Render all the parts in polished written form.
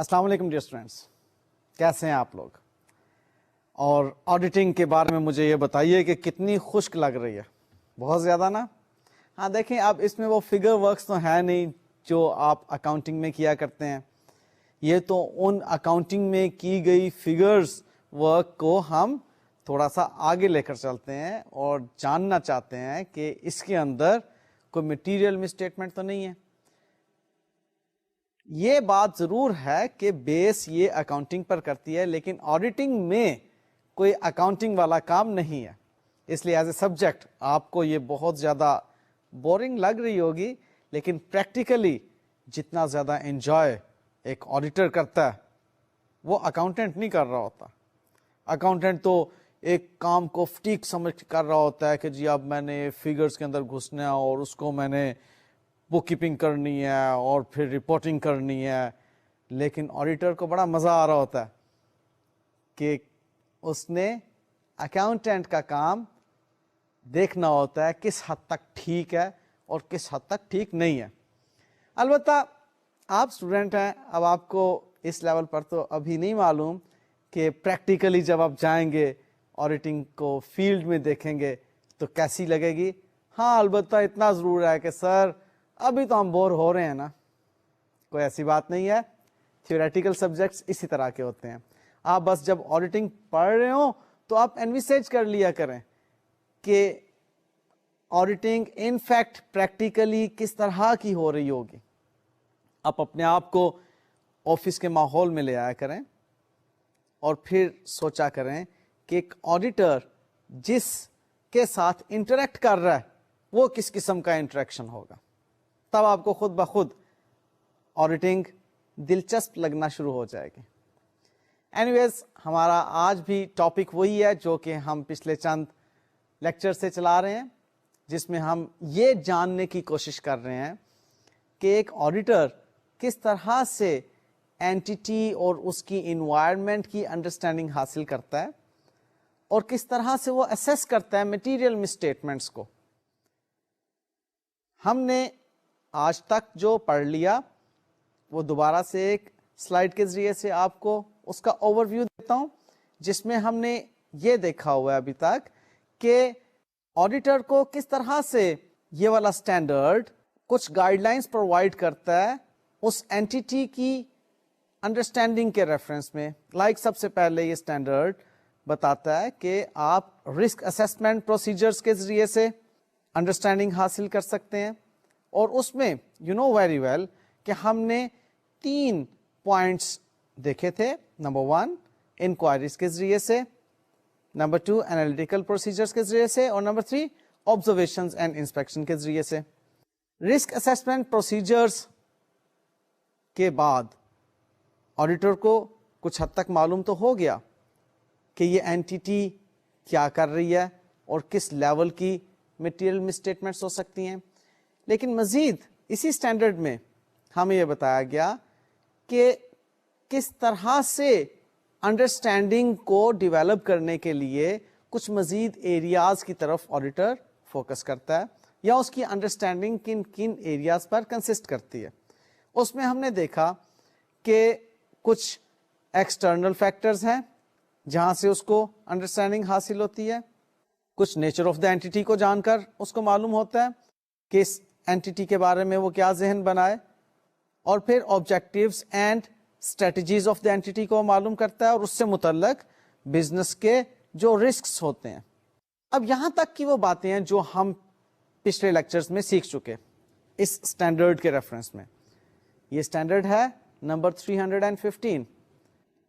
السلام علیکم dear students, کیسے ہیں آپ لوگ؟ اور آڈیٹنگ کے بارے میں مجھے یہ بتائیے کہ کتنی خشک لگ رہی ہے؟ بہت زیادہ نا؟ ہاں دیکھیں، اب اس میں وہ فگر ورکس تو ہے نہیں جو آپ اکاؤنٹنگ میں کیا کرتے ہیں. یہ تو ان اکاؤنٹنگ میں کی گئی فگرز ورک کو ہم تھوڑا سا آگے لے کر چلتے ہیں اور جاننا چاہتے ہیں کہ اس کے اندر کوئی مٹیریل مسٹیٹمنٹ تو نہیں ہے. یہ بات ضرور ہے کہ بیس یہ اکاؤنٹنگ پر کرتی ہے، لیکن آڈیٹنگ میں کوئی اکاؤنٹنگ والا کام نہیں ہے. اس لیے ایز اے سبجیکٹ آپ کو یہ بہت زیادہ بورنگ لگ رہی ہوگی، لیکن پریکٹیکلی جتنا زیادہ انجوائے ایک آڈیٹر کرتا ہے وہ اکاؤنٹنٹ نہیں کر رہا ہوتا. اکاؤنٹنٹ تو ایک کام کو فٹیک سمجھ کر رہا ہوتا ہے کہ جی اب میں نے فگرز کے اندر گھسنا ہے اور اس کو میں نے بک کیپنگ کرنی ہے اور پھر رپورٹنگ کرنی ہے. لیکن آڈیٹر کو بڑا مزہ آ رہا ہوتا ہے کہ اس نے اکاؤنٹنٹ کا کام دیکھنا ہوتا ہے کس حد تک ٹھیک ہے اور کس حد تک ٹھیک نہیں ہے. البتہ آپ اسٹوڈنٹ ہیں، اب آپ کو اس لیول پر تو ابھی نہیں معلوم کہ پریکٹیکلی جب آپ جائیں گے آڈیٹنگ کو فیلڈ میں دیکھیں گے تو کیسی لگے گی. ہاں البتہ اتنا ضرور ہے کہ سر ابھی تو ہم بور ہو رہے ہیں نا. کوئی ایسی بات نہیں ہے، تھیوریٹیکل سبجیکٹس اسی طرح کے ہوتے ہیں. آپ بس جب آڈیٹنگ پڑھ رہے ہوں تو آپ انویسیج کر لیا کریں کہ آڈیٹنگ ان فیکٹ پریکٹیکلی کس طرح کی ہو رہی ہوگی. آپ اپنے آپ کو آفس کے ماحول میں لے آیا کریں اور پھر سوچا کریں کہ ایک آڈیٹر جس کے ساتھ انٹریکٹ کر رہا ہے وہ کس قسم کا انٹریکشن ہوگا. تب آپ کو خود بخود آڈیٹنگ دلچسپ لگنا شروع ہو جائے گی. اینیویز، ہمارا آج بھی ٹاپک وہی ہے جو کہ ہم پچھلے چند لیکچر سے چلا رہے ہیں، جس میں ہم یہ جاننے کی کوشش کر رہے ہیں کہ ایک آڈیٹر کس طرح سے اینٹیٹی اور اس کی انوائرمنٹ کی انڈرسٹینڈنگ حاصل کرتا ہے اور کس طرح سے وہ اسیس کرتا ہے مٹیریل مسٹیٹمنٹس کو. ہم نے آج تک جو پڑھ لیا وہ دوبارہ سے ایک سلائیڈ کے ذریعے سے آپ کو اس کا اوور ویو دیتا ہوں، جس میں ہم نے یہ دیکھا ہوا ہے ابھی تک کہ آڈیٹر کو کس طرح سے یہ والا اسٹینڈرڈ کچھ گائیڈ لائنس پرووائڈ کرتا ہے اس اینٹیٹی کی انڈرسٹینڈنگ کے ریفرنس میں. لائک سب سے پہلے یہ اسٹینڈرڈ بتاتا ہے کہ آپ رسک اسیسمنٹ پروسیجرز کے ذریعے سے انڈرسٹینڈنگ حاصل کر سکتے ہیں. اور اس میں یو نو ویری ویل کہ ہم نے 3 پوائنٹس دیکھے تھے. نمبر 1 انکوائریز کے ذریعے سے، نمبر 2 انالیٹیکل پروسیجرز کے ذریعے سے، اور نمبر 3 آبزرویشنز اینڈ انسپیکشن کے ذریعے سے. رسک اسیسمنٹ پروسیجرز کے بعد آڈیٹر کو کچھ حد تک معلوم تو ہو گیا کہ یہ اینٹیٹی کیا کر رہی ہے اور کس لیول کی مٹیریل مسٹیٹمنٹس ہو سکتی ہیں. لیکن مزید اسی اسٹینڈرڈ میں ہمیں یہ بتایا گیا کہ کس طرح سے انڈرسٹینڈنگ کو ڈیولپ کرنے کے لیے کچھ مزید ایریاز کی طرف آڈیٹر فوکس کرتا ہے یا اس کی انڈرسٹینڈنگ کن کن ایریاز پر کنسسٹ کرتی ہے. اس میں ہم نے دیکھا کہ کچھ ایکسٹرنل فیکٹرز ہیں جہاں سے اس کو انڈرسٹینڈنگ حاصل ہوتی ہے. کچھ نیچر آف دا اینٹیٹی کو جان کر اس کو معلوم ہوتا ہے کہ اس اینٹیٹی کے بارے میں وہ کیا ذہن بنائے، اور پھر objectives and strategies of the entity کو معلوم کرتا ہے اور اس سے متعلق بزنس کے جو رسکس ہوتے ہیں. اب یہاں تک کی وہ باتیں ہیں جو ہم پچھلے لیکچرز میں سیکھ چکے اس اسٹینڈرڈ کے ریفرنس میں. یہ اسٹینڈرڈ ہے نمبر 315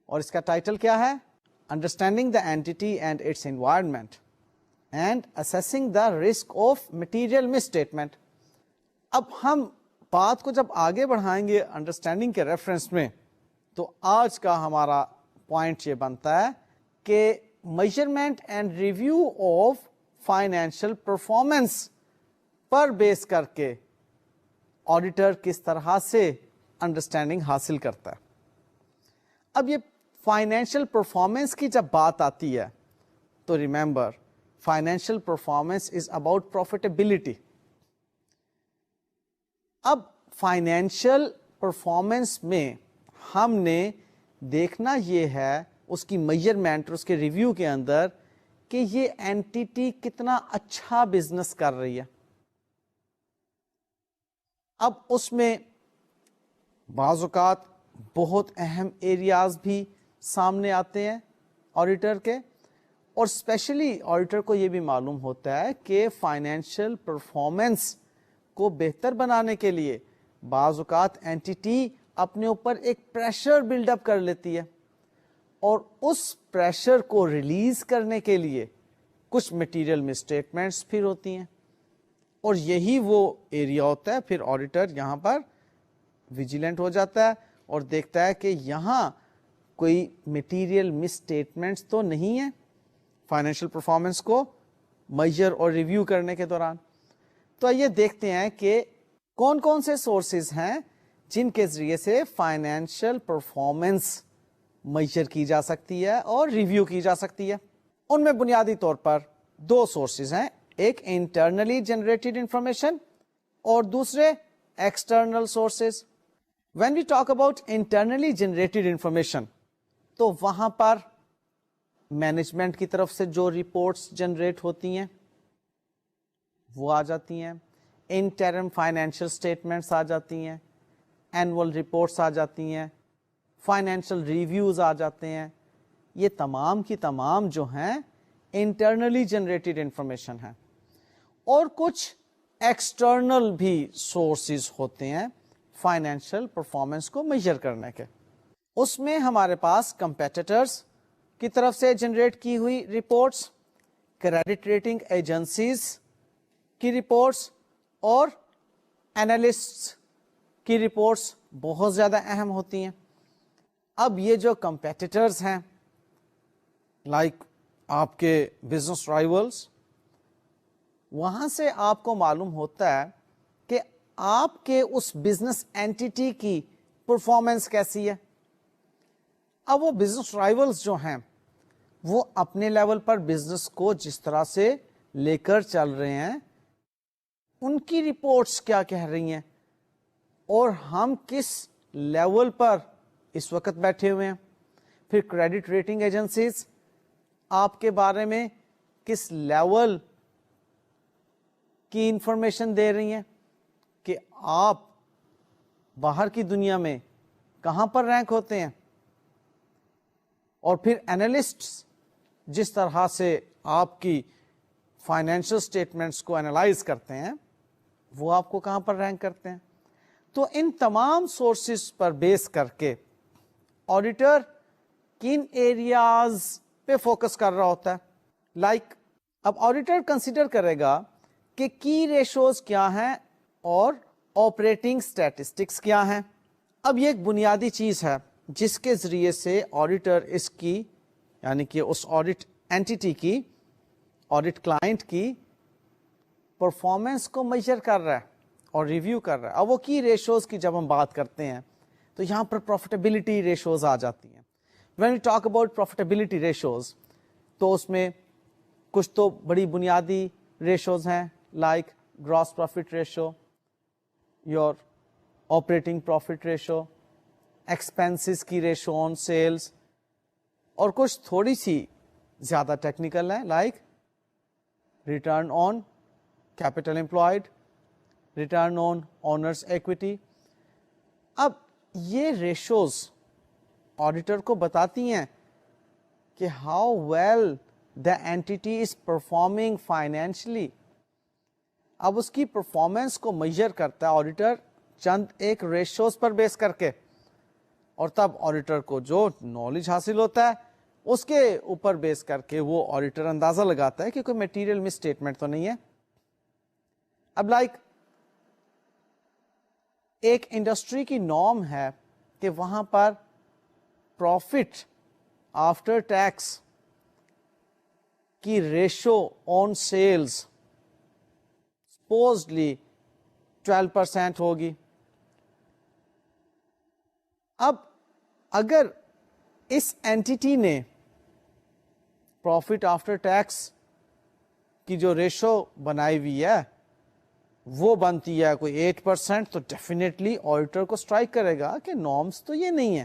اور اس کا ٹائٹل کیا ہے؟ Understanding the entity and its environment and assessing the risk of material misstatement. اب ہم بات کو جب آگے بڑھائیں گے انڈرسٹینڈنگ کے ریفرنس میں تو آج کا ہمارا پوائنٹ یہ بنتا ہے کہ measurement and review of financial performance پر بیس کر کے آڈیٹر کس طرح سے انڈرسٹینڈنگ حاصل کرتا ہے. اب یہ فائنینشیل پرفارمنس کی جب بات آتی ہے تو remember financial performance is about profitability. اب فائنینشیل پرفارمنس میں ہم نے دیکھنا یہ ہے اس کی میجرمنٹ اور اس کے ریویو کے اندر کہ یہ اینٹیٹی کتنا اچھا بزنس کر رہی ہے. اب اس میں بعض اوقات بہت اہم ایریاز بھی سامنے آتے ہیں آڈیٹر کے, اور اسپیشلی آڈیٹر کو یہ بھی معلوم ہوتا ہے کہ فائنینشیل پرفارمنس کو بہتر بنانے کے لیے بعض اوقات اینٹیٹی اپنے اوپر ایک پریشر بلڈ اپ کر لیتی ہے, اور اس پریشر کو ریلیز کرنے کے لیے کچھ مٹیریل مسٹیٹمنٹس پھر ہوتی ہیں, اور یہی وہ ایریا ہوتا ہے پھر آڈیٹر یہاں پر ویجیلنٹ ہو جاتا ہے اور دیکھتا ہے کہ یہاں کوئی مٹیریل مسٹیٹمنٹس تو نہیں ہے فائنینشیل پرفارمنس کو میجر اور ریویو کرنے کے دوران. تو یہ دیکھتے ہیں کہ کون کون سے سورسز ہیں جن کے ذریعے سے فائنینشیل پرفارمنس میجر کی جا سکتی ہے اور ریویو کی جا سکتی ہے. ان میں بنیادی طور پر دو سورسز ہیں, ایک انٹرنلی جنریٹڈ انفارمیشن اور دوسرے external sources. When we talk about internally generated information تو وہاں پر مینجمنٹ کی طرف سے جو رپورٹس جنریٹ ہوتی ہیں وہ آ جاتی ہیں, انٹرم فائنینشیل اسٹیٹمنٹس آ جاتی ہیں, اینول رپورٹس آ جاتی ہیں, فائنینشیل ریویوز آ جاتے ہیں. یہ تمام کی تمام جو ہیں انٹرنلی جنریٹڈ انفارمیشن ہیں. اور کچھ ایکسٹرنل بھی سورسز ہوتے ہیں فائنینشیل پرفارمنس کو میجر کرنے کے. اس میں ہمارے پاس کمپیٹیٹرز کی طرف سے جنریٹ کی ہوئی رپورٹس, کریڈٹ ریٹنگ ایجنسیز کی رپورٹس اور اینالسٹس کی رپورٹس بہت زیادہ اہم ہوتی ہیں. اب یہ جو کمپیٹیٹرز ہیں لائک آپ کے بزنس رائیولز, وہاں سے آپ کو معلوم ہوتا ہے کہ آپ کے اس بزنس اینٹیٹی کی پرفارمنس کیسی ہے. اب وہ بزنس رائیولز جو ہیں وہ اپنے لیول پر بزنس کو جس طرح سے لے کر چل رہے ہیں ان کی رپورٹس کیا کہہ رہی ہیں, اور ہم کس لیول پر اس وقت بیٹھے ہوئے ہیں. پھر کریڈٹ ریٹنگ ایجنسیز آپ کے بارے میں کس لیول کی انفارمیشن دے رہی ہیں کہ آپ باہر کی دنیا میں کہاں پر رینک ہوتے ہیں. اور پھر اینالسٹس جس طرح سے آپ کی فائنینشیل اسٹیٹمنٹس کو اینالائز کرتے ہیں وہ آپ کو کہاں پر رینک کرتے ہیں. تو ان تمام سورسز پر بیس کر کے آڈیٹر کن ایریاز پہ فوکس کر رہا ہوتا ہے. لائک اب آڈیٹر کنسیڈر کرے گا کہ کی ریشوز کیا ہیں اور آپریٹنگ اسٹیٹسٹکس کیا ہیں. اب یہ ایک بنیادی چیز ہے جس کے ذریعے سے آڈیٹر اس کی یعنی کہ اس آڈٹ اینٹیٹی کی, آڈٹ کلائنٹ کی پرفارمنس کو میجر کر رہا ہے اور ریویو کر رہا ہے. اب وہ کی ریشوز کی جب ہم بات کرتے ہیں تو یہاں پر پروفیٹیبلٹی ریشوز آ جاتی ہیں. When we talk about profitability ratios تو اس میں کچھ تو بڑی بنیادی ریشوز ہیں like gross profit ratio, your operating profit ratio, expenses کی ریشو آن سیلز, اور کچھ تھوڑی سی زیادہ ٹیکنیکل ہے like return on capital employed, return on owners equity. اب یہ ریشوز آڈیٹر کو بتاتی ہیں کہ how well the entity is performing financially. اب اس کی پرفارمنس کو میجر کرتا ہے آڈیٹر چند ایک ریشوز پر بیس کر کے, اور تب آڈیٹر کو جو نالج حاصل ہوتا ہے اس کے اوپر بیس کر کے وہ آڈیٹر اندازہ لگاتا ہے کہ کوئی میٹیریل مس اسٹیٹمنٹ تو نہیں ہے. اب لائک ایک انڈسٹری کی نارم ہے کہ وہاں پر پروفٹ آفٹر ٹیکس کی ریشو آن سیلز سپوزلی 12% ہوگی. اب اگر اس اینٹیٹی نے پروفٹ آفٹر ٹیکس کی جو ریشو بنائی ہوئی ہے وہ بنتی ہے کوئی 8%, تو ڈیفینیٹلی آڈیٹر کو اسٹرائک کرے گا کہ نارمس تو یہ نہیں ہے,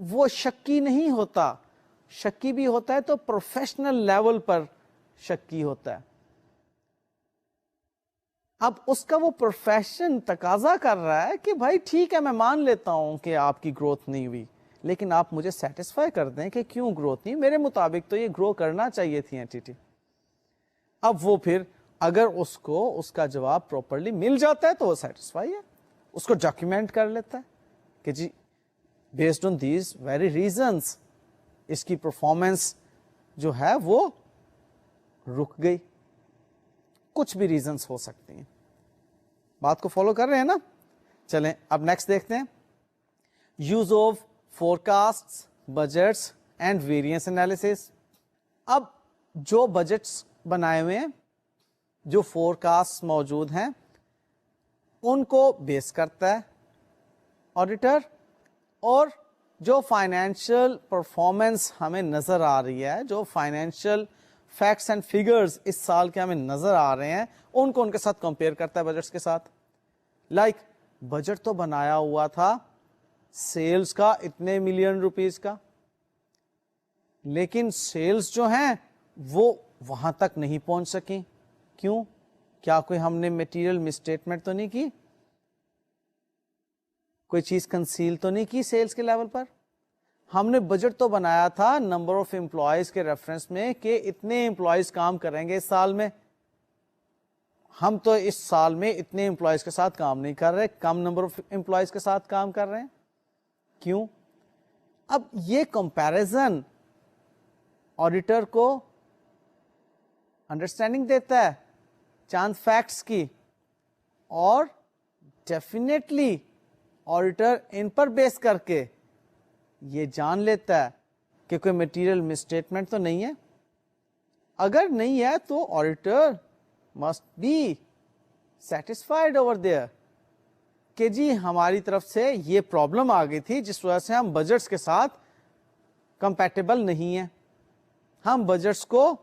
وہ شکی نہیں ہوتا. شکی بھی ہوتا ہے تو پروفیشنل لیول پر شکی ہوتا ہے. اب اس کا وہ پروفیشن تقاضا کر رہا ہے کہ بھائی ٹھیک ہے میں مان لیتا ہوں کہ آپ کی گروتھ نہیں ہوئی, لیکن آپ مجھے سیٹسفائی کر دیں کہ کیوں گروتھ نہیں, میرے مطابق تو یہ گرو کرنا چاہیے تھی اینٹیٹی. اب وہ پھر اگر اس کو اس کا جواب پراپرلی مل جاتا ہے تو وہ سیٹسفائی ہے, اس کو ڈاکیومنٹ کر لیتا ہے کہ جی based on these very reasons اس کی پرفارمنس جو ہے وہ رک گئی. کچھ بھی ریزنس ہو سکتی ہیں. بات کو فالو کر رہے ہیں نا؟ چلیں اب نیکسٹ دیکھتے ہیں. Use of forecast, budgets and variance analysis. اب جو بجٹس بنائے ہوئے ہیں, جو فورکاسٹ موجود ہیں, ان کو بیس کرتا ہے آڈیٹر, اور جو فائنینشیل پرفارمنس ہمیں نظر آ رہی ہے, جو فائنینشیل فیکٹس اینڈ فگرز اس سال کے ہمیں نظر آ رہے ہیں, ان کو ان کے ساتھ کمپیئر کرتا ہے بجٹس کے ساتھ. لائک بجٹ تو بنایا ہوا تھا سیلز کا اتنے ملین روپیز کا, لیکن سیلز جو ہیں وہ وہاں تک نہیں پہنچ سکی. کیوں؟ کیا کوئی ہم نے میٹیریل مسٹیٹمنٹ تو نہیں کی, کوئی چیز کنسیل تو نہیں کی سیلز کے لیول پر. ہم نے بجٹ تو بنایا تھا نمبر آف امپلائیز کے ریفرنس میں کہ اتنے امپلائیز کام کریں گے اس سال میں. ہم تو اس سال میں اتنے امپلائیز کے ساتھ کام نہیں کر رہے, کم نمبر آف امپلائیز کے ساتھ کام کر رہے ہیں. کیوں؟ اب یہ کمپیرزن آڈیٹر کو انڈرسٹینڈنگ دیتا ہے چاند فیکٹس کی, اور ڈیفینیٹلی آڈیٹر ان پر بیس کر کے یہ جان لیتا ہے کہ کوئی مٹیریل مسٹیٹمنٹ تو نہیں ہے. اگر نہیں ہے تو auditor must be satisfied over there کہ جی ہماری طرف سے یہ پرابلم آ گئی تھی جس وجہ سے ہم بجٹس کے ساتھ کمپیٹیبل نہیں ہیں, ہم بجٹس کو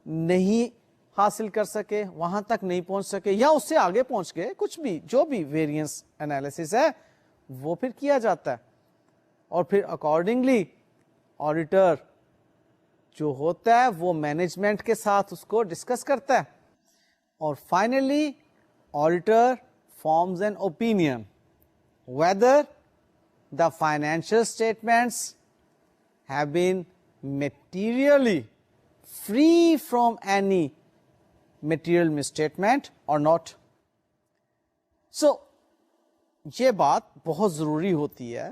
نہیں حاصل کر سکے, وہاں تک نہیں پہنچ سکے, یا اس سے آگے پہنچ گئے, کچھ بھی جو بھی ویریئنس انالیسس ہے وہ پھر کیا جاتا ہے. اور پھر اکارڈنگلی آڈیٹر جو ہوتا ہے وہ مینجمنٹ کے ساتھ اس کو ڈسکس کرتا ہے, اور finally auditor forms an opinion whether the financial statements have been materially free from any material misstatement or not. So یہ بات بہت ضروری ہوتی ہے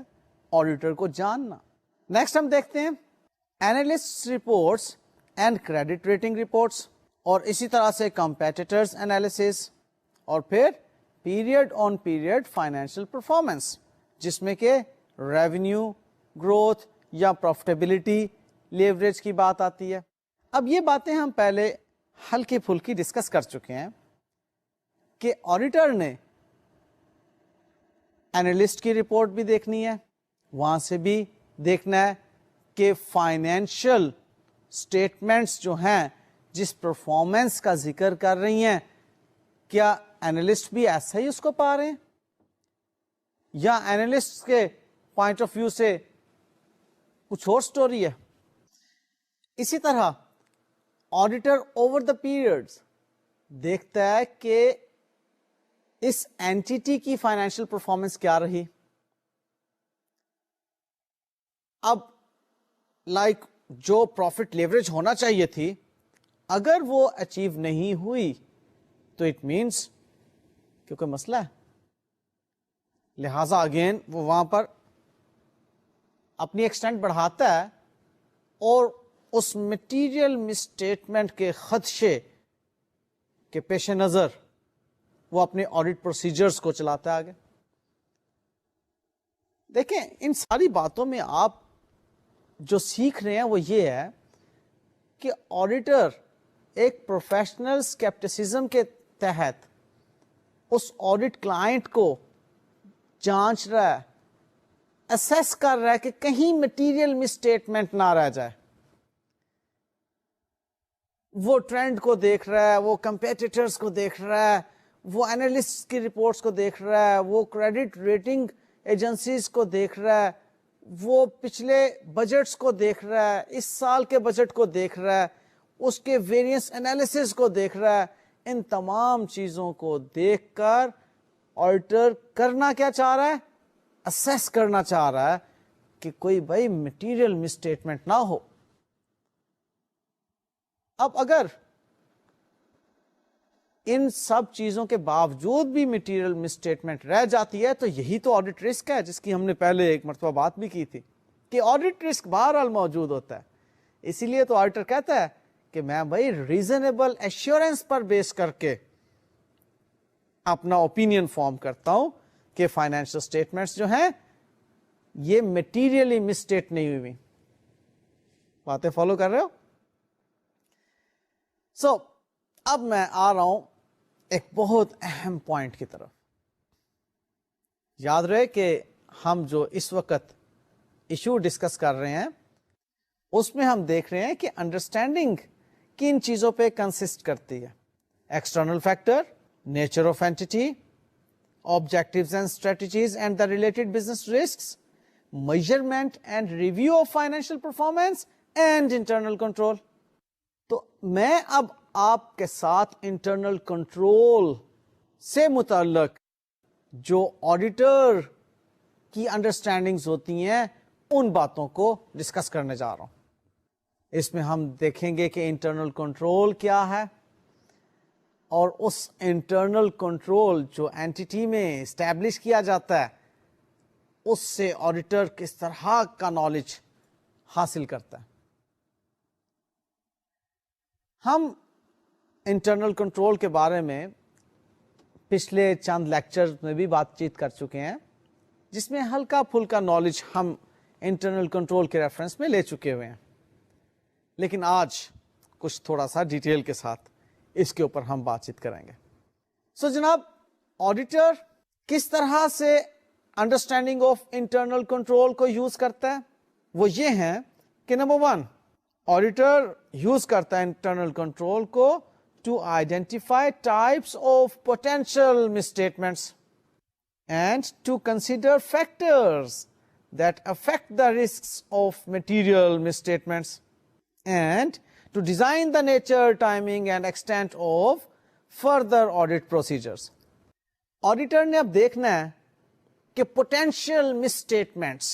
آڈیٹر کو جاننا. نیکسٹ ہم دیکھتے ہیں analyst reports and credit rating reports, اور اسی طرح سے کمپیٹیٹرز انالیسس, اور پھر پیریڈ آن پیریڈ فائنینشیل پرفارمنس, جس میں کہ ریونیو گروتھ یا پروفٹیبلٹی لیوریج کی بات آتی ہے. اب یہ باتیں ہم پہلے ہلکی پھلکی ڈسکس کر چکے ہیں کہ آڈیٹر نے اینالسٹ کی رپورٹ بھی دیکھنی ہے, وہاں سے بھی دیکھنا ہے کہ فائنینشیل اسٹیٹمنٹس جو ہیں جس پرفارمنس کا ذکر کر رہی ہیں, کیا اینالسٹ بھی ایسا ہی اس کو پا رہے ہیں, یا اینالسٹ کے پوائنٹ آف ویو سے کچھ اور سٹوری ہے. اسی طرح آڈیٹر اوور دا پیریڈز دیکھتا ہے کہ اس اینٹیٹی کی فائنینشیل پرفارمنس کیا رہی. اب لائک جو پروفٹ لیوریج ہونا چاہیے تھی, اگر وہ اچیو نہیں ہوئی تو اٹ مینس کہ کوئی مسئلہ ہے, لہذا اگین وہ وہاں پر اپنی ایکسٹینٹ بڑھاتا ہے, اور اس مٹیریل مسٹیٹمنٹ کے خدشے کے پیش نظر وہ اپنے آڈٹ پروسیجرز کو چلاتا ہے آگے. دیکھیں ان ساری باتوں میں آپ جو سیکھ رہے ہیں وہ یہ ہے کہ آڈیٹر ایک پروفیشنل اسکیپٹسزم کے تحت اس آڈٹ کلائنٹ کو جانچ رہا ہے, اسیس کر رہا ہے کہ کہیں مٹیریل مسٹیٹمنٹ نہ رہ جائے. وہ ٹرینڈ کو دیکھ رہا ہے, وہ کمپیٹیٹرز کو دیکھ رہا ہے, وہ اینالسٹ کی رپورٹس کو دیکھ رہا ہے, وہ کریڈٹ ریٹنگ ایجنسیز کو دیکھ رہا ہے, وہ پچھلے بجٹس کو دیکھ رہا ہے, اس سال کے بجٹ کو دیکھ رہا ہے, اس کے ویریئنس انالیسس کو دیکھ رہا ہے. ان تمام چیزوں کو دیکھ کر آڈیٹر کرنا کیا چاہ رہا ہے؟ اسیس کرنا چاہ رہا ہے کہ کوئی بھائی مٹیریل مسٹیٹمنٹ نہ ہو. اب اگر ان سب چیزوں کے باوجود بھی مٹیریل مسٹیٹمنٹ رہ جاتی ہے تو یہی تو آڈٹ رسک ہے, جس کی ہم نے پہلے ایک مرتبہ بات بھی کی تھی کہ آڈٹ رسک بہرحال موجود ہوتا ہے. اسی لیے تو آڈیٹر کہتا ہے کہ میں بھائی ریزنیبل ایشورنس پر بیس کر کے اپنا اوپینین فارم کرتا ہوں کہ فائنینشیل اسٹیٹمنٹس جو ہیں یہ میٹیریلی مسٹیٹ نہیں ہوئی. باتیں فالو کر رہے ہو؟ سو اب میں آ رہا ہوں ایک بہت اہم پوائنٹ کی طرف. یاد رہے کہ ہم جو اس وقت ایشو ڈسکس کر رہے ہیں اس میں ہم دیکھ رہے ہیں کہ انڈرسٹینڈنگ کن چیزوں پہ کنسسٹ کرتی ہے. External factor, nature of entity, objectives and strategies and the related business risks, measurement and review of financial performance and internal control. تو میں اب آپ کے ساتھ انٹرنل کنٹرول سے متعلق جو آڈیٹر کی انڈرسٹینڈنگز ہوتی ہیں ان باتوں کو ڈسکس کرنے جا رہا ہوں. اس میں ہم دیکھیں گے کہ انٹرنل کنٹرول کیا ہے اور اس انٹرنل کنٹرول جو اینٹی میں اسٹیبلش کیا جاتا ہے اس سے آڈیٹر کس طرح کا نالج حاصل کرتا ہے. ہم انٹرنل کنٹرول کے بارے میں پچھلے چند لیکچر میں بھی بات چیت کر چکے ہیں جس میں ہلکا پھلکا نالج ہم انٹرنل کنٹرول کے ریفرنس میں لے چکے ہوئے ہیں, لیکن آج کچھ تھوڑا سا ڈیٹیل کے ساتھ اس کے اوپر ہم بات چیت کریں گے. سو جناب, آڈیٹر کس طرح سے انڈرسٹینڈنگ آف انٹرنل کنٹرول کو یوز کرتا ہے وہ یہ ہے کہ نمبر 1, آڈیٹر یوز کرتا ہے انٹرنل کنٹرول کو to identify types of potential misstatements and to consider factors that affect the risks of material misstatements and to design the nature, timing and extent of further audit procedures. Auditor نے اب دیکھنا ہے کہ potential misstatements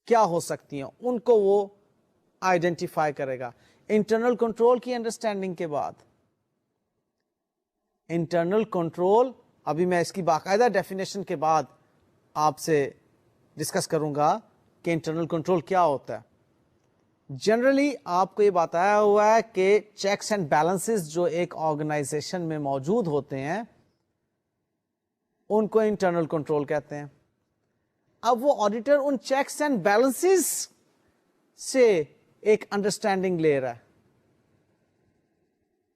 کیا ہو سکتی ہیں, ان کو وہ آئیڈینٹیفائی کرے گا انٹرنل کنٹرول کی انڈرسٹینڈنگ کے بعد. انٹرنل کنٹرول ابھی میں اس کی باقاعدہ ڈیفینیشن کے بعد آپ سے ڈسکس کروں گا کہ انٹرنل کنٹرول کیا ہوتا ہے. جنرلی آپ کو یہ بتایا ہوا ہے کہ چیکس اینڈ بیلنسز جو ایک آرگنائزیشن میں موجود ہوتے ہیں ان کو انٹرنل کنٹرول کہتے ہیں. اب وہ آڈیٹر ان چیکس اینڈ بیلنسز سے ایک انڈرسٹینڈنگ لے رہا ہے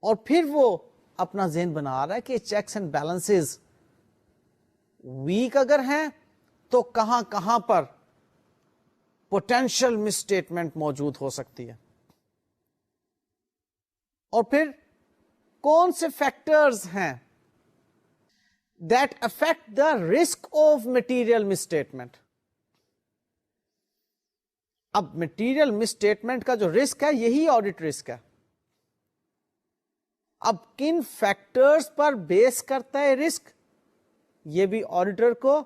اور پھر وہ اپنا ذہن بنا رہا ہے کہ چیکس اینڈ بیلنسز ویک اگر ہیں تو کہاں کہاں پر پوٹینشیل مسٹیٹمنٹ موجود ہو سکتی ہے, اور پھر کون سے فیکٹرز ہیں that affect the risk of material misstatement. اب مٹیریل مسٹیٹمنٹ کا جو رسک ہے یہی آڈٹ رسک ہے. اب کن فیکٹرز پر بیس کرتا ہے رسک, یہ بھی آڈیٹر کو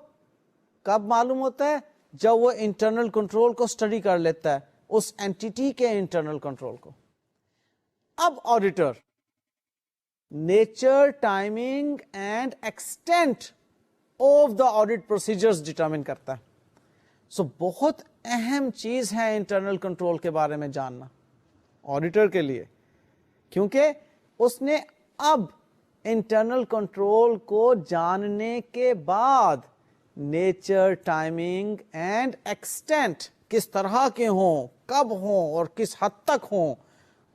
کب معلوم ہوتا ہے, جب وہ انٹرنل کنٹرول کو اسٹڈی کر لیتا ہے, اس اینٹی کے انٹرنل کنٹرول کو. اب auditor nature, timing and extent of the audit procedures determine کرتا ہے. سو بہت اہم چیز ہے انٹرنل کنٹرول کے بارے میں جاننا آڈیٹر کے لیے, کیونکہ اس نے اب انٹرنل کنٹرول کو جاننے کے بعد نیچر, ٹائمنگ اینڈ ایکسٹینٹ کس طرح کے ہوں, کب ہوں اور کس حد تک ہوں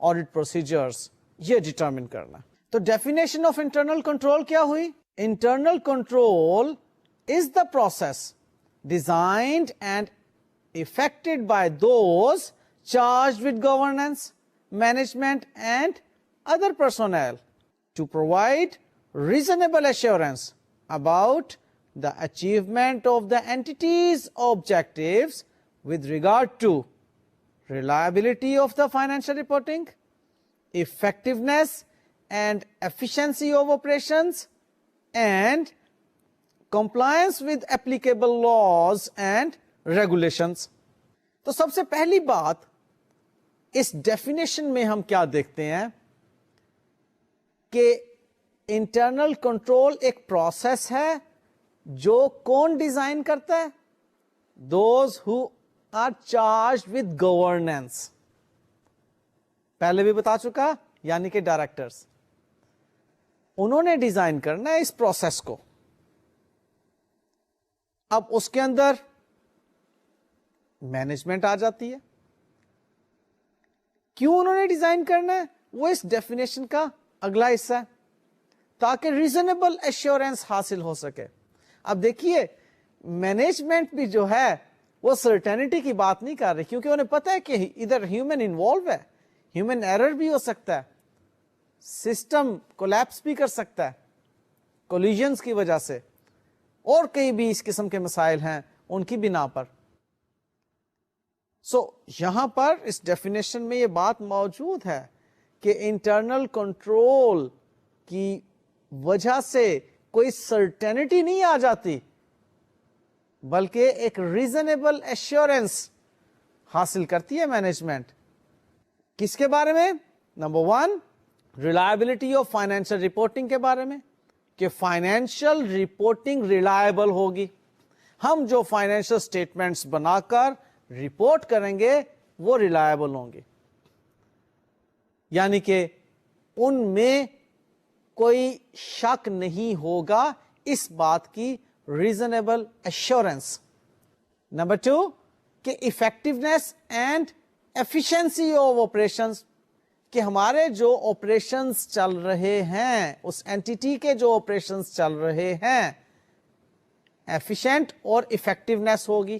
آڈٹ پروسیجرز, یہ ڈٹرمن کرنا. تو ڈیفینیشن آف انٹرنل کنٹرول کیا ہوئی؟ Internal control is the process designed and effected by those charged with governance, management and other personnel to provide reasonable assurance about the achievement of the entity's objectives with regard to reliability of the financial reporting, effectiveness and efficiency of operations, and compliance with applicable laws and regulations. تو سب سے پہلی بات اس definition میں ہم کیا دیکھتے ہیں کہ انٹرنل کنٹرول ایک پروسیس ہے جو کون ڈیزائن کرتا ہے؟ Those who are charged with governance. پہلے بھی بتا چکا، یعنی کہ ڈائریکٹرز، انہوں نے ڈیزائن کرنا ہے اس پروسیس کو. اب اس کے اندر مینجمنٹ آ جاتی ہے. کیوں انہوں نے ڈیزائن کرنا ہے؟ وہ اس ڈیفینیشن کا اگلا حصہ ہے تاکہ ریزنیبل ایشورنس حاصل ہو سکے. اب دیکھیے مینجمنٹ بھی جو ہے وہ سرٹینٹی کی بات نہیں کر رہی، کیونکہ انہیں پتا ہے کہ ادھر ہیومن انوالو ہے، ہیومن ایرر بھی ہو سکتا ہے، سسٹم کولیپس بھی کر سکتا ہے کولیجنز کی وجہ سے، اور کئی بھی اس قسم کے مسائل ہیں ان کی بنا پر. سو یہاں پر اس ڈیفینیشن میں یہ بات موجود ہے کہ انٹرنل کنٹرول کی وجہ سے کوئی سرٹینٹی نہیں آ جاتی، بلکہ ایک ریزنیبل ایشورنس حاصل کرتی ہے مینجمنٹ. کس کے بارے میں؟ Number 1 reliability of financial reporting کے بارے میں، کہ فائنینشیل رپورٹنگ ریلائبل ہوگی. ہم جو فائنینشیل اسٹیٹمنٹس بنا کر رپورٹ کریں گے وہ ریلائبل ہوں گے، یعنی کہ ان میں کوئی شک نہیں ہوگا اس بات کی، ریزنیبل ایشورنس. نمبر 2 کہ effectiveness and efficiency of operations, کہ ہمارے جو آپریشنز چل رہے ہیں، اس اینٹیٹی کے جو آپریشنز چل رہے ہیں، ایفیشینٹ اور افیکٹونیس ہوگی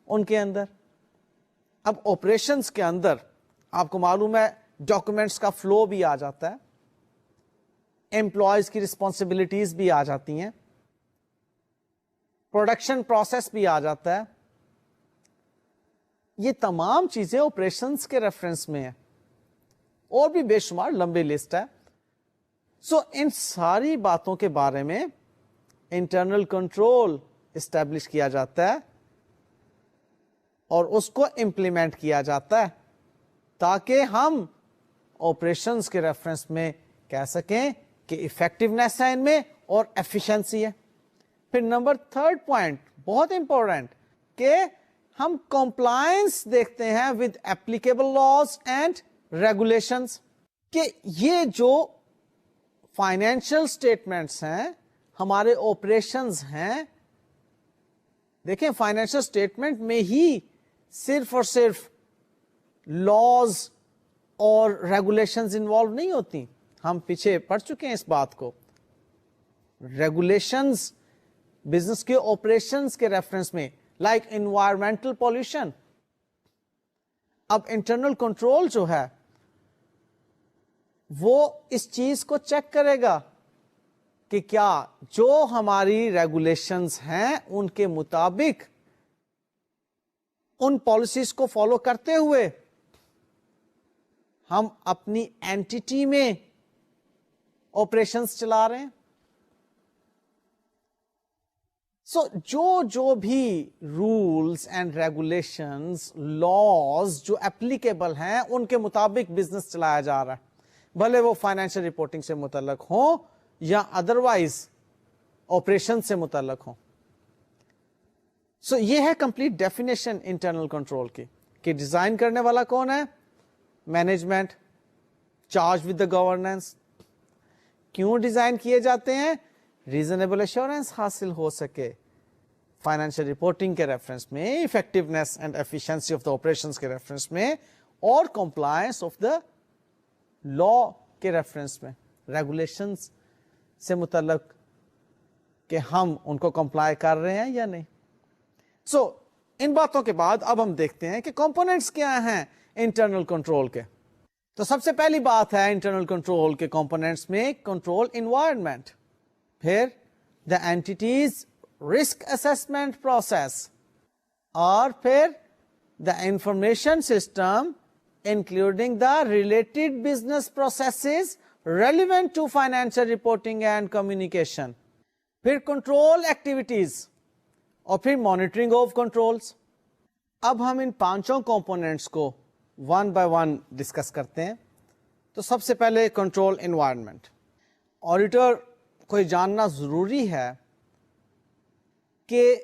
ان کے اندر. اب آپریشنز کے اندر آپ کو معلوم ہے ڈاکومنٹس کا فلو بھی آ جاتا ہے، امپلائیز کی رسپانسبلٹیز بھی آ جاتی ہیں، پروڈکشن پروسیس بھی آ جاتا ہے. یہ تمام چیزیں آپریشنز کے ریفرنس میں ہیں، اور بھی بے شمار لمبی لسٹ ہے. سو ان ساری باتوں کے بارے میں انٹرنل کنٹرول اسٹیبلش کیا جاتا ہے اور اس کو امپلیمنٹ کیا جاتا ہے تاکہ ہم آپریشنز کے ریفرنس میں کہہ سکیں کہ افیکٹونیس ہے ان میں اور ایفیشنسی ہے. پھر نمبر 3 پوائنٹ بہت امپورٹنٹ، کہ ہم کمپلائنس دیکھتے ہیں with applicable laws and regulations, کہ یہ جو فائنینشیل اسٹیٹمنٹس ہیں، ہمارے آپریشنز ہیں. دیکھیں فائنینشیل اسٹیٹمنٹ میں ہی صرف اور صرف لاز اور ریگولیشنز انوالو نہیں ہوتی، ہم پیچھے پڑھ چکے ہیں اس بات کو. ریگولیشنز بزنس کے آپریشنز کے ریفرنس میں، لائک انوائرمنٹل پولوشن. اب انٹرنل کنٹرول جو ہے وہ اس چیز کو چیک کرے گا کہ کیا جو ہماری ریگولیشنز ہیں ان کے مطابق ان پالیسیز کو فالو کرتے ہوئے ہم اپنی اینٹیٹی میں آپریشنز چلا رہے ہیں. سو جو بھی رولز اینڈ ریگولیشنز، لاز جو اپلیکیبل ہیں ان کے مطابق بزنس چلایا جا رہا ہے، بھلے وہ فائنینشیل رپورٹنگ سے متعلق ہوں یا ادروائز آپریشن سے متعلق ہوں. سو یہ ہے کمپلیٹ ڈیفینیشن انٹرنل کنٹرول کی، کہ ڈیزائن کرنے والا کون ہے؟ Management, charge with the governance. کیوں ڈیزائن کیے جاتے ہیں؟ ریزنیبل ایشورنس حاصل ہو سکے فائنینشیل رپورٹنگ کے ریفرنس میں، effectiveness and efficiency of the operations کے ریفرنس میں، اور کمپلائنس آف دا لا کے ریفرنس میں، ریگولیشنز سے متعلق کہ ہم ان کو کمپلائی کر رہے ہیں یا نہیں. سو ان باتوں کے بعد اب ہم دیکھتے ہیں کہ کمپوننٹس کیا ہیں انٹرنل کنٹرول کے. تو سب سے پہلی بات ہے انٹرنل کنٹرول کے کمپوننٹس میں کنٹرول انوائرمنٹ، پھر دا اینٹیٹیز risk assessment process, اور پھر the information system including the related business processes relevant to financial reporting and communication. پھر control activities اور پھر monitoring of controls. اب ہم ان پانچوں components کو one by one ڈسکس کرتے ہیں. تو سب سے پہلے کنٹرول انوائرمنٹ. آڈیٹر کو یہ جاننا ضروری ہے کہ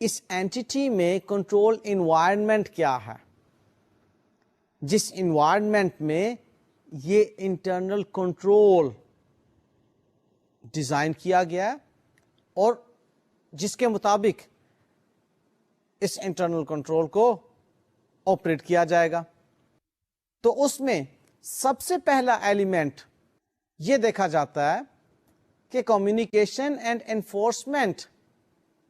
اس اینٹی میں کنٹرول انوائرمنٹ کیا ہے, جس انوائرمنٹ میں یہ انٹرنل کنٹرول ڈیزائن کیا گیا ہے اور جس کے مطابق اس انٹرنل کنٹرول کو آپریٹ کیا جائے گا. تو اس میں سب سے پہلا ایلیمنٹ یہ دیکھا جاتا ہے کہ communication and enforcement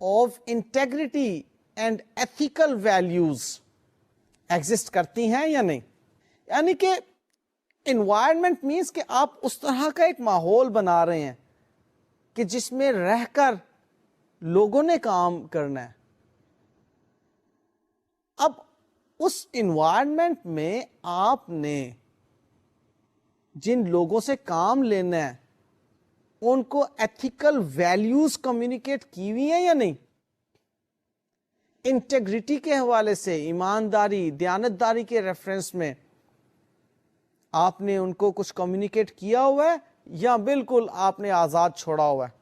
of integrity and ethical values exist کرتی ہیں یا نہیں. یعنی کہ انوائرمنٹ مینس کہ آپ اس طرح کا ایک ماحول بنا رہے ہیں کہ جس میں رہ کر لوگوں نے کام کرنا ہے. اب اس انوائرمنٹ میں آپ نے جن لوگوں سے کام لینا ہے ان کو ایتھیکل ویلیوز کمیونیکیٹ کی ہوئی ہیں یا نہیں. انٹیگریٹی کے حوالے سے, ایمانداری, دیانتداری کے ریفرنس میں آپ نے ان کو کچھ کمیونیکیٹ کیا ہوا ہے یا بالکل آپ نے آزاد چھوڑا ہوا ہے.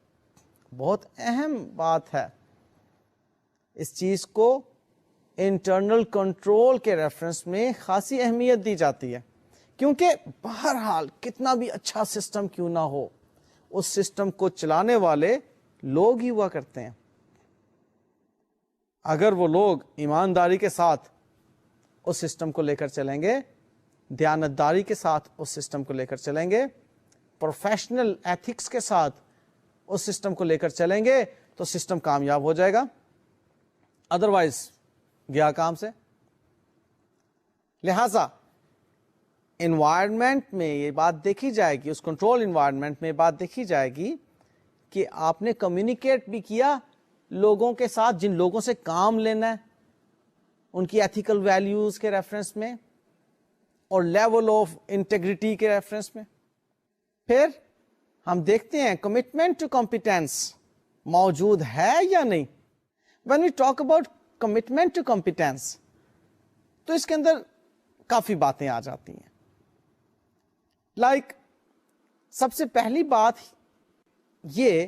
بہت اہم بات ہے, اس چیز کو انٹرنل کنٹرول کے ریفرنس میں خاصی اہمیت دی جاتی ہے, کیونکہ بہرحال کتنا بھی اچھا سسٹم کیوں نہ ہو, اس سسٹم کو چلانے والے لوگ ہی ہوا کرتے ہیں. اگر وہ لوگ ایمانداری کے ساتھ اس سسٹم کو لے کر چلیں گے, دیانتداری کے ساتھ اس سسٹم کو لے کر چلیں گے, پروفیشنل ایتھکس کے ساتھ اس سسٹم کو لے کر چلیں گے, تو سسٹم کامیاب ہو جائے گا. ادروائز گیا کام سے. لہذا انوائرمنٹ میں یہ بات دیکھی جائے گی, اس کنٹرول انوائرمنٹ میں یہ بات دیکھی جائے گی کہ آپ نے کمیونیکیٹ بھی کیا لوگوں کے ساتھ جن لوگوں سے کام لینا ہے, ان کی ایتھیکل ویلیوز کے ریفرنس میں اور لیول آف انٹیگریٹی کے ریفرنس میں. پھر ہم دیکھتے ہیں کمٹمنٹ ٹو کمپیٹنس موجود ہے یا نہیں. when we talk about commitment to competence تو اس کے اندر کافی باتیں آ جاتی ہیں. سب سے پہلی بات یہ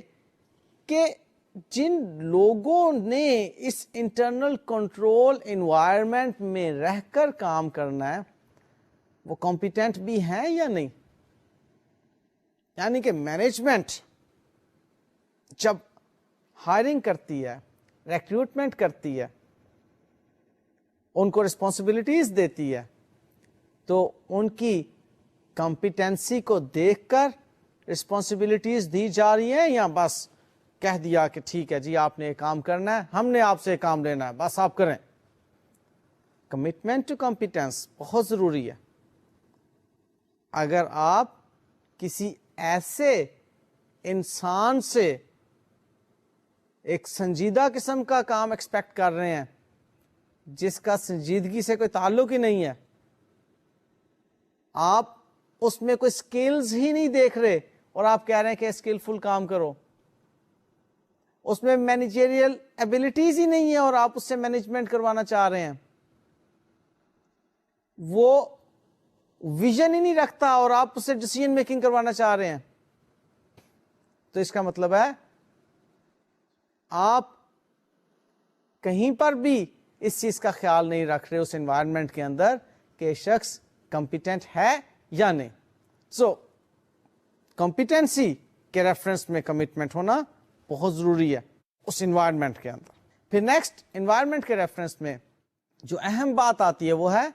کہ جن لوگوں نے اس انٹرنل کنٹرول انوائرمنٹ میں رہ کر کام کرنا ہے وہ کمپیٹنٹ بھی ہیں یا نہیں. یعنی کہ مینجمنٹ جب ہائرنگ کرتی ہے, ریکروٹمنٹ کرتی ہے, ان کو رسپانسبلٹیز دیتی ہے, تو ان کی کمپیٹنسی کو دیکھ کر رسپانسبلٹیز دی جا رہی ہیں یا بس کہہ دیا کہ ٹھیک ہے جی آپ نے کام کرنا ہے, ہم نے آپ سے کام لینا ہے, بس آپ کریں. کمٹمنٹ ٹو کمپیٹنس بہت ضروری ہے. اگر آپ کسی ایسے انسان سے ایک سنجیدہ قسم کا کام ایکسپیکٹ کر رہے ہیں جس کا سنجیدگی سے کوئی تعلق ہی نہیں ہے, آپ اس میں کوئی سکلز ہی نہیں دیکھ رہے اور آپ کہہ رہے ہیں کہ اسکلفل کام کرو, اس میں مینیجریل ایبلٹیز ہی نہیں ہے اور آپ اس سے مینجمنٹ کروانا چاہ رہے ہیں, وہ ویژن ہی نہیں رکھتا اور آپ اس سے ڈیسیژن میکنگ کروانا چاہ رہے ہیں, تو اس کا مطلب ہے آپ کہیں پر بھی اس چیز کا خیال نہیں رکھ رہے اس انوائرمنٹ کے اندر کہ شخص کمپیٹنٹ ہے یا نہیں. سو کمپیٹنسی کے ریفرنس میں کمٹمنٹ ہونا بہت ضروری ہے اس انوائرمنٹ کے اندر. پھر نیکسٹ انوائرمنٹ کے ریفرنس میں جو اہم بات آتی ہے وہ ہے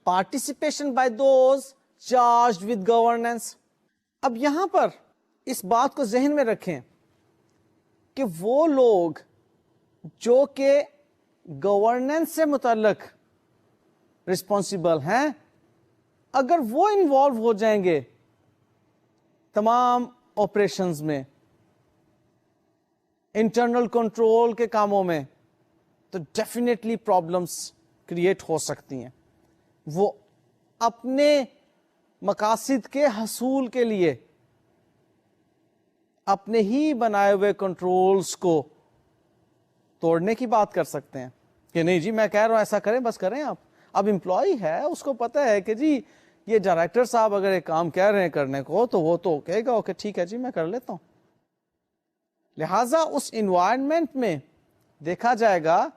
participation by those charged with governance. اب یہاں پر اس بات کو ذہن میں رکھیں کہ وہ لوگ جو کہ گورننس سے متعلق رسپانسبل ہیں, اگر وہ انوالو ہو جائیں گے تمام آپریشنز میں, انٹرنل کنٹرول کے کاموں میں تو ڈیفینیٹلی پرابلمس کریٹ ہو سکتی ہیں. وہ اپنے مقاصد کے حصول کے لیے اپنے ہی بنائے ہوئے کنٹرولز کو توڑنے کی بات کر سکتے ہیں کہ نہیں جی میں کہہ رہا ہوں ایسا کریں بس کریں آپ. اب امپلائی ہے اس کو پتا ہے کہ جی یہ ڈائریکٹر صاحب اگر ایک کام کہہ رہے ہیں کرنے کو تو وہ تو کہے گا اوکے ٹھیک ہے جی میں کر لیتا ہوں. لہذا اس انوائرمنٹ میں دیکھا جائے گا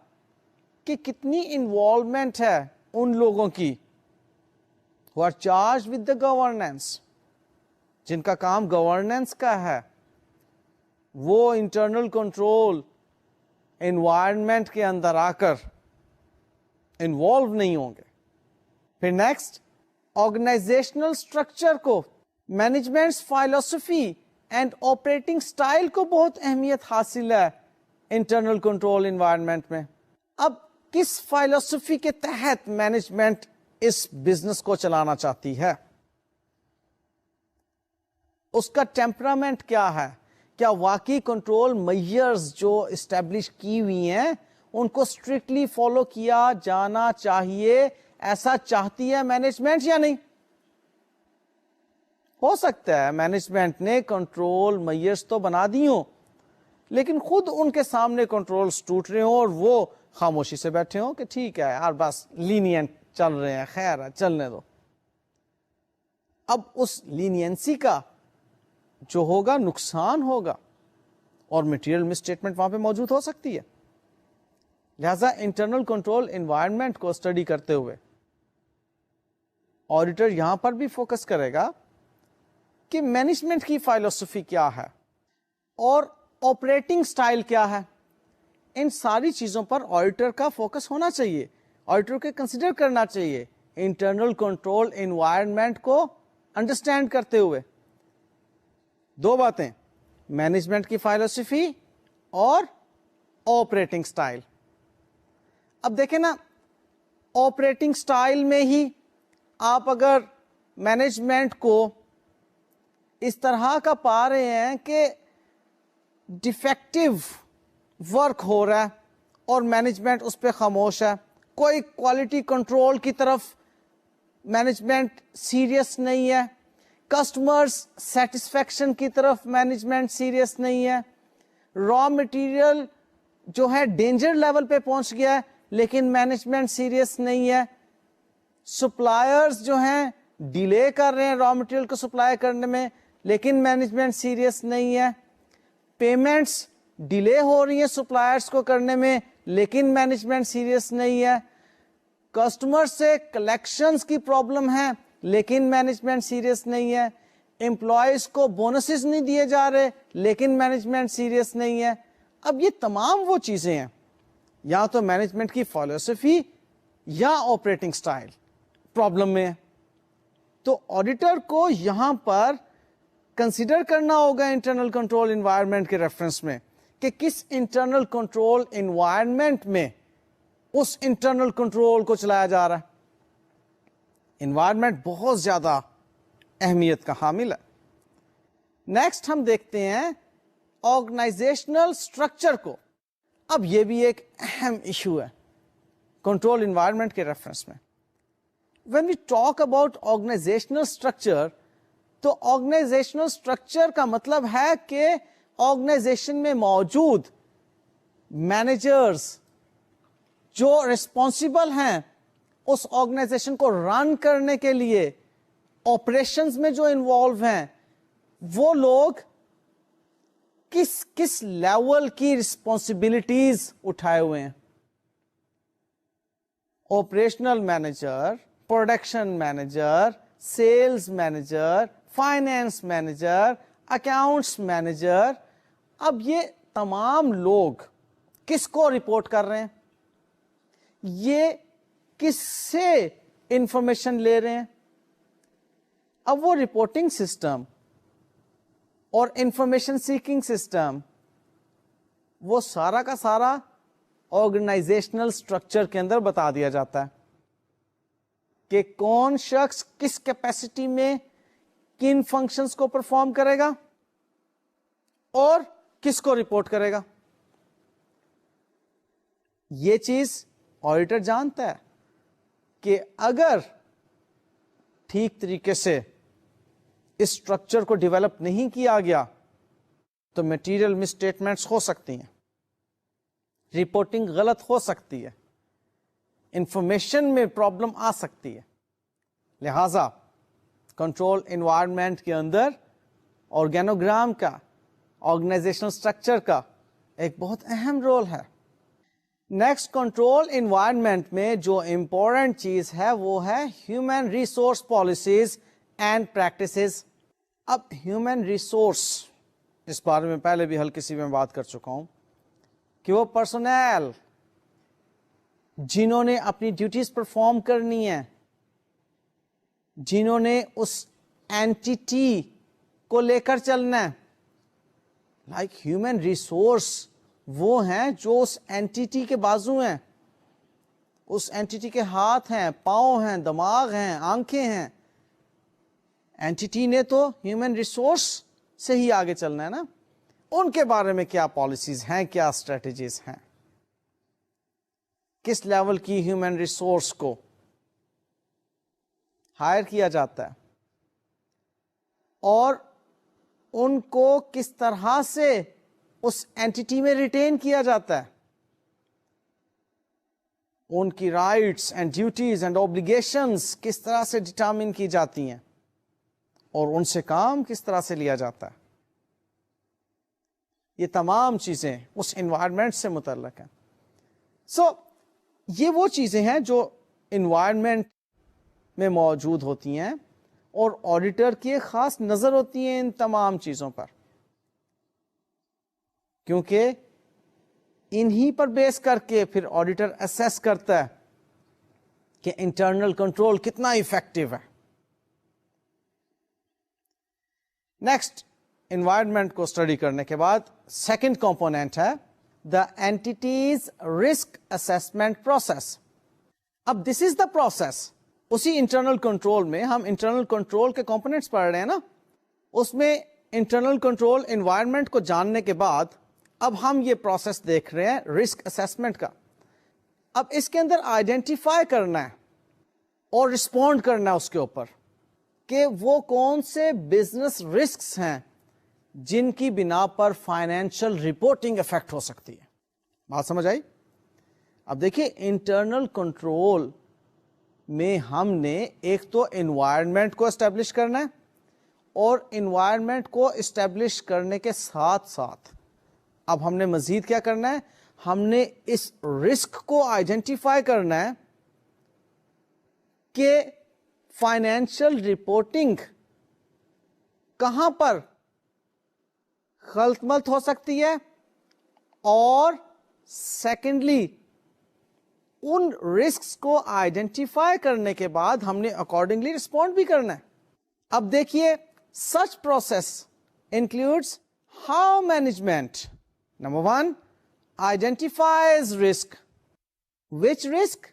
کہ کتنی انوالومنٹ ہے ان لوگوں کی who are charged with the governance, جن کا کام گورننس کا ہے. وہ انٹرنل کنٹرول انوائرمنٹ کے اندر آ کر انوالو نہیں ہوں گے. پھر نیکسٹ آرگنائزیشنل اسٹرکچر کو مینجمنٹ فلسفی اینڈ آپریٹنگ سٹائل کو بہت اہمیت حاصل ہے انٹرنل کنٹرول انوائرمنٹ میں. اب کس فلسفی کے تحت مینجمنٹ اس بزنس کو چلانا چاہتی ہے, اس کا ٹیمپرامنٹ کیا ہے, کیا واقعی کنٹرول میئرز جو اسٹیبلش کی ہوئی ہیں ان کو اسٹرکٹلی فالو کیا جانا چاہیے, ایسا چاہتی ہے مینجمنٹ یا نہیں. ہو سکتا ہے مینجمنٹ نے کنٹرول میئرز تو بنا دی ہوں لیکن خود ان کے سامنے کنٹرولز ٹوٹ رہے ہوں اور وہ خاموشی سے بیٹھے ہوں کہ ٹھیک ہے یار بس لینینٹ چل رہے ہیں, خیر ہے چلنے دو. اب اس لینینسی کا جو ہوگا نقصان ہوگا اور مٹیریل مس اسٹیٹمنٹ وہاں پہ موجود ہو سکتی ہے. لہذا انٹرنل کنٹرول انوائرمنٹ کو اسٹڈی کرتے ہوئے آڈیٹر یہاں پر بھی فوکس کرے گا کہ مینجمنٹ کی فلسفی کیا ہے اور آپریٹنگ سٹائل کیا ہے. ان ساری چیزوں پر آڈیٹر کا فوکس ہونا چاہیے, آڈیٹر کو کنسیڈر کرنا چاہیے انٹرنل کنٹرول انوائرمنٹ کو انڈرسٹینڈ کرتے ہوئے. دو باتیں, مینجمنٹ کی فلسفی اور آپریٹنگ سٹائل. اب دیکھیں نا, آپریٹنگ سٹائل میں ہی آپ اگر مینجمنٹ کو اس طرح کا پا رہے ہیں کہ ڈیفیکٹو ورک ہو رہا ہے اور مینجمنٹ اس پہ خاموش ہے, کوئی کوالٹی کنٹرول کی طرف مینجمنٹ سیریس نہیں ہے, کسٹمرز سیٹسفیکشن کی طرف مینجمنٹ سیریس نہیں ہے, را مٹیریل جو ہے ڈینجر لیول پہ پہنچ گیا ہے لیکن مینجمنٹ سیریس نہیں ہے, سپلائرز جو ہیں ڈیلے کر رہے ہیں را مٹیریل کو سپلائی کرنے میں لیکن مینجمنٹ سیریس نہیں ہے, پیمنٹس ڈیلے ہو رہی ہیں سپلائرز کو کرنے میں لیکن مینجمنٹ سیریس نہیں ہے, کسٹمر سے کلیکشنز کی پرابلم ہے لیکن مینجمنٹ سیریس نہیں ہے, امپلائیز کو بونسز نہیں دیے جا رہے لیکن مینجمنٹ سیریس نہیں ہے. اب یہ تمام وہ چیزیں ہیں یا تو مینجمنٹ کی فلسفی یا آپریٹنگ سٹائل پرابلم میں ہے. تو آڈیٹر کو یہاں پر کنسیڈر کرنا ہوگا انٹرنل کنٹرول انوائرمنٹ کے ریفرنس میں کہ کس انٹرنل کنٹرول انوائرمنٹ میں اس انٹرنل کنٹرول کو چلایا جا رہا ہے. انوائرمنٹ بہت زیادہ اہمیت کا حامل ہے. نیکسٹ ہم دیکھتے ہیں آرگنائزیشنل اسٹرکچر کو. اب یہ بھی ایک اہم ایشو ہے کنٹرول انوائرمنٹ کے ریفرنس میں. When we talk about organisational structure تو آرگنائزیشنل اسٹرکچر کا مطلب ہے کہ آرگنائزیشن میں موجود مینیجرز جو ریسپانسبل ہیں اس آرگنائزیشن کو رن کرنے کے لیے, آپریشنز میں جو انوالو ہیں, وہ لوگ کس کس لیول کی رسپانسبلٹیز اٹھائے ہوئے ہیں. Operational manager, production manager, sales manager, finance manager, accounts manager. اب یہ تمام لوگ کس کو رپورٹ کر رہے ہیں, یہ کس سے انفارمیشن لے رہے ہیں. اب وہ رپورٹنگ سسٹم اور انفارمیشن سیکنگ سسٹم وہ سارا کا سارا آرگنائزیشنل اسٹرکچر کے اندر بتا دیا جاتا ہے کہ کون شخص کس کیپیسٹی میں کن فنکشنز کو پرفارم کرے گا اور کس کو رپورٹ کرے گا. یہ چیز آڈیٹر جانتا ہے کہ اگر ٹھیک طریقے سے اس اسٹرکچر کو ڈیولپ نہیں کیا گیا تو میٹیریل مس اسٹیٹمنٹس ہو سکتی ہیں، رپورٹنگ غلط ہو سکتی ہے، انفارمیشن میں پرابلم آ سکتی ہے. لہذا کنٹرول انوائرمنٹ کے اندر آرگینوگرام کا، آرگنائزیشنل اسٹرکچر کا ایک بہت اہم رول ہے. نیکسٹ، کنٹرول انوائرمنٹ میں جو امپورٹنٹ چیز ہے وہ ہے human resource policies and practices. اب ہیومن ریسورس، اس بارے میں پہلے بھی ہلکی سی میں بات کر چکا ہوں کہ وہ پرسنل جنہوں نے اپنی ڈیوٹیز پرفارم کرنی ہے، جنہوں نے اس اینٹیٹی کو لے کر چلنا ہے. لائک ہیومن ریسورس وہ ہیں جو اس اینٹیٹی کے بازو ہیں، اس اینٹیٹی کے ہاتھ ہیں، پاؤں ہیں، دماغ ہیں، آنکھیں ہیں. اینٹیٹی نے تو ہیومن ریسورس سے ہی آگے چلنا ہے نا. ان کے بارے میں کیا پالیسیز ہیں، کیا اسٹریٹجیز ہیں، کس لیول کی ہیومن ریسورس کو ہائر کیا جاتا ہے اور ان کو کس طرح سے اس اینٹیٹی میں ریٹین کیا جاتا ہے، ان کی rights and duties and obligations کس طرح سے ڈٹرمن کی جاتی ہیں اور ان سے کام کس طرح سے لیا جاتا ہے. یہ تمام چیزیں اس انوائرمنٹ سے متعلق ہیں. یہ وہ چیزیں ہیں جو انوائرمنٹ میں موجود ہوتی ہیں اور آڈیٹر کی ایک خاص نظر ہوتی ہے ان تمام چیزوں پر، کیونکہ انہی پر بیس کر کے پھر آڈیٹر اسیس کرتا ہے کہ انٹرنل کنٹرول کتنا افیکٹو ہے. نیکسٹ، انوائرمنٹ کو اسٹڈی کرنے کے بعد سیکنڈ کمپونینٹ ہے دا اینٹیٹیز رسک اسیسمنٹ پروسیس. اب دس از دا پروسیس. اسی انٹرنل کنٹرول میں ہم انٹرنل کنٹرول کے کمپونیٹس پڑھ رہے ہیں نا، اس میں انٹرنل کنٹرول انوائرمنٹ کو جاننے کے بعد اب ہم یہ پروسیس دیکھ رہے ہیں رسک اسیسمنٹ کا. اب اس کے اندر آئیڈینٹیفائی کرنا ہے اور رسپونڈ کرنا ہے اس کے اوپر کہ وہ کون سے بزنس رسکس ہیں جن کی بنا پر فائنینشیل رپورٹنگ افیکٹ ہو سکتی ہے. بات سمجھ آئی؟ اب دیکھیے انٹرنل کنٹرول میں ہم نے ایک تو انوائرمنٹ کو اسٹیبلش کرنا ہے اور انوائرمنٹ کو اسٹیبلش کرنے کے ساتھ ساتھ اب ہم نے مزید کیا کرنا ہے، ہم نے اس رسک کو آئیڈینٹیفائی کرنا ہے کہ فائنینشیل رپورٹنگ کہاں پر غلط ملت ہو سکتی ہے اور سیکنڈلی ان رسکس کو آئیڈینٹیفائی کرنے کے بعد ہم نے اکارڈنگلی رسپونڈ بھی کرنا ہے. اب دیکھیے such process includes how management number 1 identifies risk. Which risk?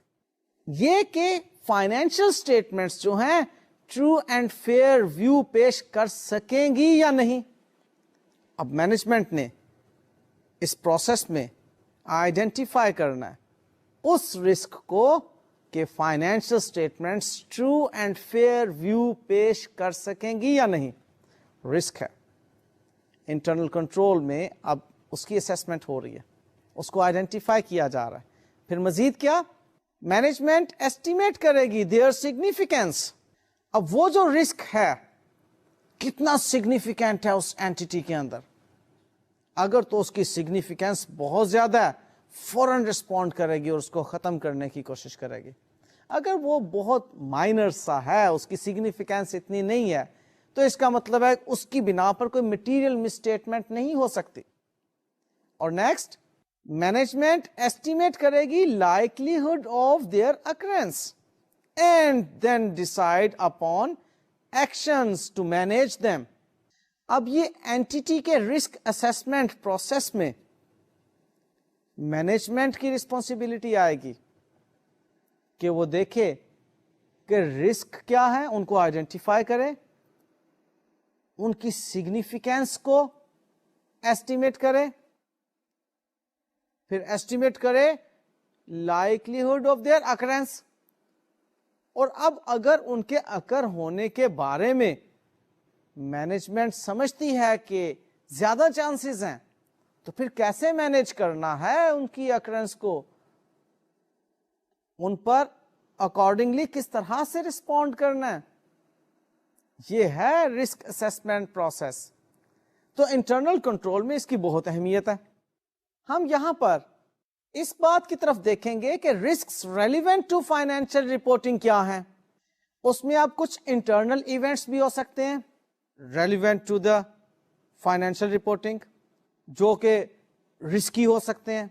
یہ کہ فائنینشیل اسٹیٹمنٹس جو ہیں ٹرو اینڈ فیئر ویو پیش کر سکیں گی یا نہیں. اب مینجمنٹ نے اس پروسیس میں آئیڈینٹیفائی کرنا ہے اس رسک کو کہ financial statements true and fair view پیش کر سکیں گی یا نہیں. رسک ہے انٹرنل کنٹرول میں، اب اس کی اسیسمنٹ ہو رہی ہے، اس کو آئیڈینٹیفائی کیا جا رہا ہے. پھر مزید کیا؟ مینجمنٹ ایسٹیمیٹ کرے گی دیئر سگنیفیکینس. اب وہ جو رسک ہے کتنا سگنیفیکینٹ ہے اس اینٹیٹی کے اندر. اگر تو اس کی سگنیفیکینس بہت زیادہ ہے فوراً رسپونڈ کرے گی اور اس کو ختم کرنے کی کوشش کرے گی. اگر وہ بہت مائنر سا ہے، اس کی سگنیفیکینس اتنی نہیں ہے، تو اس کا مطلب ہے اس کی بنا پر کوئی مٹیریل مسٹیٹمنٹ نہیں ہو سکتی. اور نیکسٹ، مینجمنٹ ایسٹیمیٹ کرے گی likelihood of their occurrence and then decide upon actions to manage them. اب یہ اینٹیٹی کے رسک اسیسمنٹ پروسیس میں مینجمنٹ کی رسپانسبلٹی آئے گی کہ وہ دیکھے کہ رسک کیا ہے، ان کو آئیڈینٹیفائی کرے، ان کی سگنیفیکینس کو ایسٹیمیٹ کرے، پھر ایسٹیمیٹ کرے likelihood of their occurrence. اور اب اگر ان کے اکر ہونے کے بارے میں مینجمنٹ سمجھتی ہے کہ زیادہ چانسز ہیں تو پھر کیسے مینج کرنا ہے ان کی اکرنس کو, ان پر اکارڈنگلی کس طرح سے رسپونڈ کرنا ہے. یہ ہے رسک اسسمنٹ پروسیس. تو انٹرنل کنٹرول میں اس کی بہت اہمیت ہے. ہم یہاں پر اس بات کی طرف دیکھیں گے کہ risks relevant to financial reporting کیا ہیں. اس میں آپ کچھ انٹرنل ایونٹس بھی ہو سکتے ہیں relevant to the financial reporting, جو کہ رسکی ہو سکتے ہیں,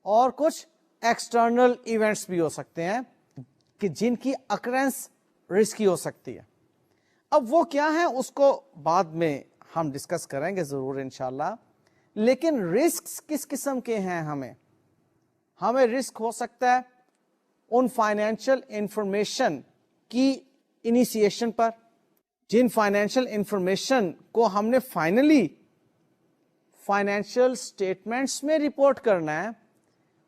اور کچھ ایکسٹرنل ایونٹس بھی ہو سکتے ہیں کہ جن کی اکرنس رسکی ہو سکتی ہے. اب وہ کیا ہیں اس کو بعد میں ہم ڈسکس کریں گے ضرور انشاءاللہ. لیکن رسکس کس قسم کے ہیں؟ ہمیں رسک ہو سکتا ہے ان فائنینشیل انفارمیشن کی انیشیشن پر, جن فائنینشیل انفارمیشن کو ہم نے فائنلی فائنینشیل اسٹیٹمنٹس میں رپورٹ کرنا ہے.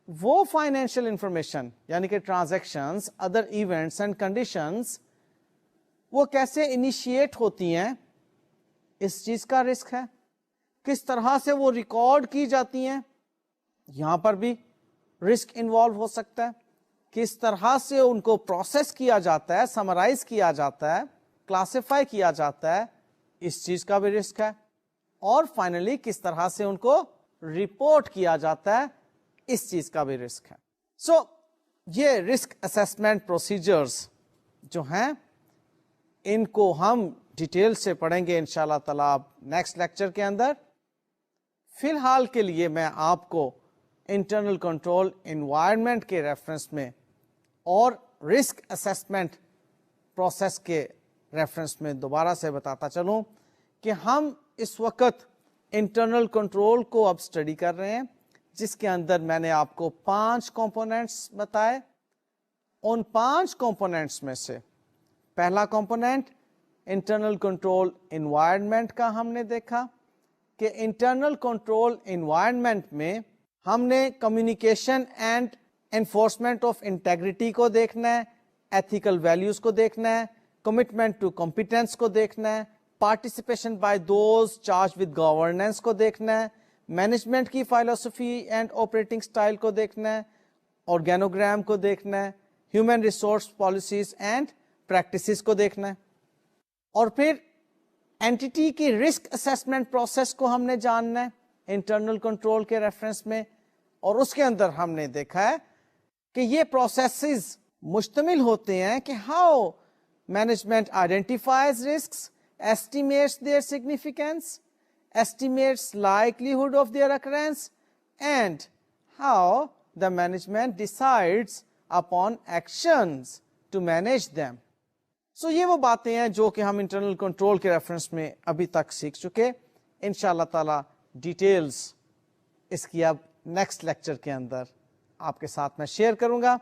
وہ فائنینشیل انفارمیشن یعنی کہ transactions, other events and conditions, وہ کیسے انیشیٹ ہوتی ہیں, اس چیز کا رسک ہے. کس طرح سے وہ ریکارڈ کی جاتی ہیں, یہاں پر بھی رسک انوالو ہو سکتا ہے. کس طرح سے ان کو پروسیس کیا جاتا ہے, سمرائز کیا جاتا ہے, کلاسیفائی کیا جاتا ہے, اس چیز کا بھی رسک ہے. اور فائنلی کس طرح سے ان کو رپورٹ کیا جاتا ہے, اس چیز کا بھی رسک ہے. سو یہ رسک اسسمنٹ پروسیجرز جو ہیں ان کو ہم ڈیٹیل سے پڑھیں گے انشاءاللہ تعالی نیکسٹ لیکچر کے اندر. فی الحال کے لیے میں آپ کو انٹرنل کنٹرول انوائرمنٹ کے ریفرنس میں اور رسک اسسمنٹ پروسیس کے ریفرنس میں دوبارہ سے بتاتا چلوں کہ ہم اس وقت انٹرنل کنٹرول کو اب اسٹڈی کر رہے ہیں, جس کے اندر میں نے آپ کو 5 کمپوننٹس بتائے. ان 5 کمپوننٹس میں سے پہلا کمپوننٹ انٹرنل کنٹرول انوائرمنٹ کا ہم نے دیکھا کہ انٹرنل کنٹرول انوائرمنٹ میں ہم نے communication and enforcement of integrity کو دیکھنا ہے, ایتھیکل ویلیوز کو دیکھنا ہے, کمٹمنٹ ٹو کمپیٹنس کو دیکھنا ہے, participation by those charge with governance کو دیکھنا ہے, مینجمنٹ کی فلسفی اینڈ آپریٹنگ سٹائل کو دیکھنا ہے, آرگینوگرام کو دیکھنا ہے, human resource policies and practices کو دیکھنا ہے. اور پھر اینٹی کی رسک اسسمنٹ پروسیس کو ہم نے جاننا ہے انٹرنل کنٹرول کے ریفرنس میں, اور اس کے اندر ہم نے دیکھا ہے کہ یہ پروسیسز مشتمل ہوتے ہیں کہ how management identifies risks, estimates their significance, estimates likelihood of their occurrence, and how the management decides upon actions to manage them. So یہ وہ باتیں ہیں جو کہ ہم انٹرنل کنٹرول کے ریفرنس میں ابھی تک سیکھ چکے. انشاءاللہ تعالی ڈیٹیلز اس کی اب نیکسٹ لیکچر کے اندر آپ کے ساتھ میں شیئر کروں گا.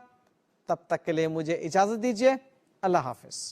تب تک کے لیے مجھے اجازت دیجیے. اللہ حافظ.